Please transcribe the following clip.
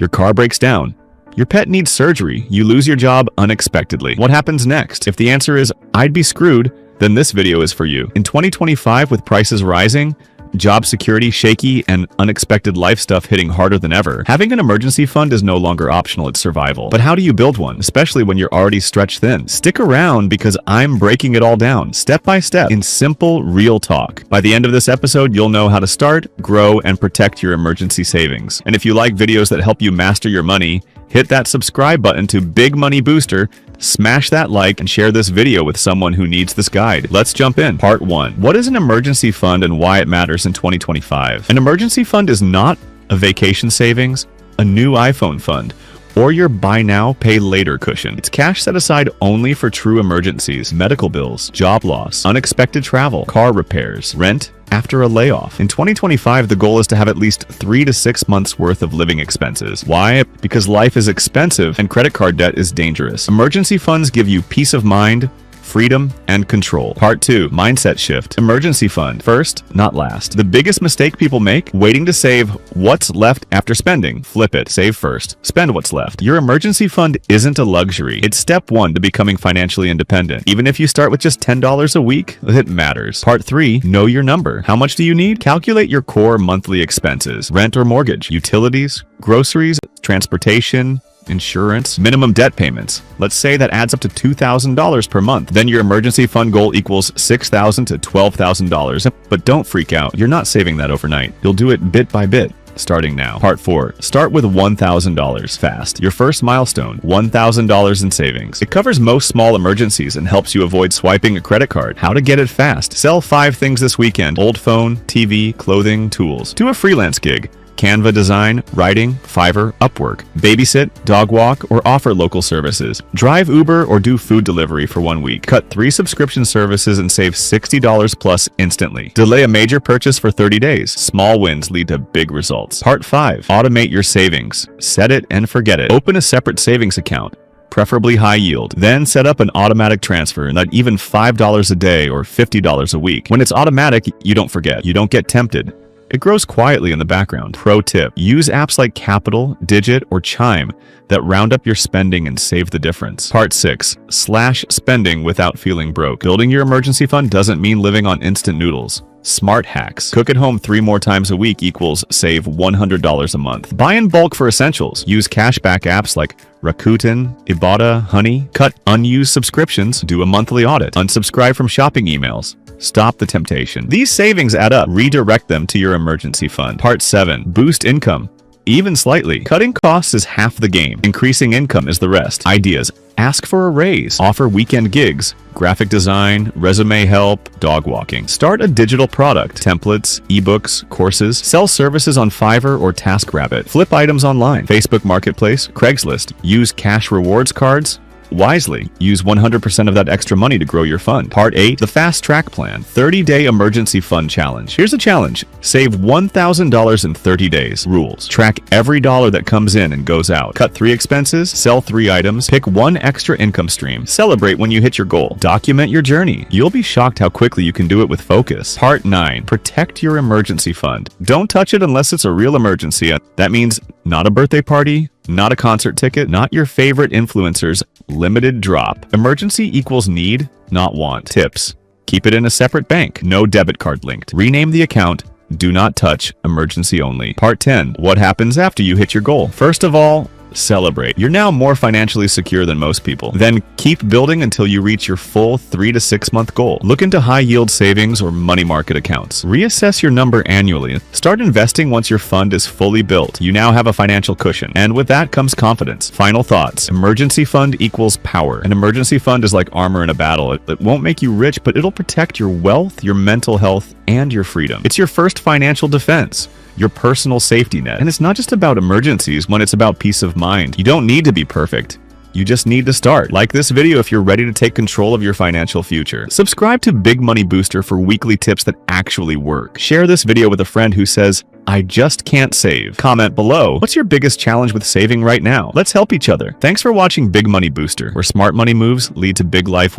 Your car breaks down. Your pet needs surgery. You lose your job unexpectedly. What happens next? If the answer is, I'd be screwed, then this video is for you. In 2025, with prices rising, job security shaky, and unexpected life stuff hitting harder than ever, having an emergency fund is no longer optional, it's survival. But how do you build one, especially when you're already stretched thin? Stick around because I'm breaking it all down, step by step, in simple, real talk. By the end of this episode, you'll know how to start, grow, and protect your emergency savings. And if you like videos that help you master your money, hit that subscribe button to Big Money Booster, smash that like, and share this video with someone who needs this guide. Let's jump in. Part 1. What is an emergency fund and why it matters in 2025? An emergency fund is not a vacation savings, a new iPhone fund, or your buy now, pay later cushion. It's cash set aside only for true emergencies, medical bills, job loss, unexpected travel, car repairs, rent, after a layoff. In 2025, the goal is to have at least 3 to 6 months worth of living expenses. Why? Because life is expensive and credit card debt is dangerous. Emergency funds give you peace of mind, freedom, and control. Part 2. Mindset shift. Emergency fund. First, not last. The biggest mistake people make? Waiting to save what's left after spending. Flip it. Save first. Spend what's left. Your emergency fund isn't a luxury. It's step 1 to becoming financially independent. Even if you start with just $10 a week, it matters. Part 3. Know your number. How much do you need? Calculate your core monthly expenses. Rent or mortgage, utilities, groceries, transportation, insurance, minimum debt payments. Let's say that adds up to $2,000 per month. Then your emergency fund goal equals $6,000 to $12,000. But don't freak out. You're not saving that overnight. You'll do it bit by bit. Starting now. Part 4. Start with $1,000 fast. Your first milestone, $1,000 in savings. It covers most small emergencies and helps you avoid swiping a credit card. How to get it fast. Sell 5 things this weekend. Old phone, TV, clothing, tools. Do a freelance gig. Canva design, writing, Fiverr, Upwork, babysit, dog walk, or offer local services. Drive Uber or do food delivery for 1 week. Cut 3 subscription services and save $60 plus instantly. Delay a major purchase for 30 days. Small wins lead to big results. Part 5. Automate your savings. Set it and forget it. Open a separate savings account, preferably high yield. Then set up an automatic transfer, not even $5 a day or $50 a week. When it's automatic, you don't forget. You don't get tempted. It grows quietly in the background. Pro tip. Use apps like Capital, Digit, or Chime that round up your spending and save the difference. Part 6. Slash spending without feeling broke. Building your emergency fund doesn't mean living on instant noodles. Smart hacks. Cook at home 3 more times a week equals save $100 a month. Buy in bulk for essentials. Use cashback apps like Rakuten, Ibotta, Honey. Cut unused subscriptions. Do a monthly audit. Unsubscribe from shopping emails. Stop the temptation. These savings add up. Redirect them to your emergency fund. Part 7. Boost income. Even slightly. Cutting costs is half the game. Increasing income is the rest. Ideas. Ask for a raise. Offer weekend gigs. Graphic design, resume help, dog walking. Start a digital product. Templates, ebooks, courses. Sell services on Fiverr or TaskRabbit. Flip items online. Facebook Marketplace, Craigslist. Use cash rewards cards wisely. Use 100% of that extra money to grow your fund. Part 8. The Fast Track Plan. 30-day emergency fund challenge. Here's a challenge. Save $1,000 in 30 days. Rules. Track every dollar that comes in and goes out. Cut 3 expenses. Sell 3 items. Pick 1 extra income stream. Celebrate when you hit your goal. Document your journey. You'll be shocked how quickly you can do it with focus. Part 9. Protect your emergency fund. Don't touch it unless it's a real emergency. That means not a birthday party, not a concert ticket, not your favorite influencer's limited drop. Emergency equals need, not want. Tips. Keep it in a separate bank. No debit card linked. Rename the account. Do not touch. Emergency only. Part 10. What happens after you hit your goal? First of all, celebrate. You're now more financially secure than most people. Then keep building until you reach your full 3 to 6 month goal. Look into high yield savings or money market accounts. Reassess your number annually. Start investing once your fund is fully built. You now have a financial cushion, and with that comes confidence. Final thoughts. Emergency fund equals power. An emergency fund is like armor in a battle. It won't make you rich, but it'll protect your wealth, your mental health, and your freedom. It's your first financial defense, your personal safety net. And it's not just about emergencies when it's about peace of mind. You don't need to be perfect. You just need to start. Like this video if you're ready to take control of your financial future. Subscribe to Big Money Booster for weekly tips that actually work. Share this video with a friend who says, I just can't save. Comment below, what's your biggest challenge with saving right now? Let's help each other. Thanks for watching Big Money Booster, where smart money moves lead to big life wins.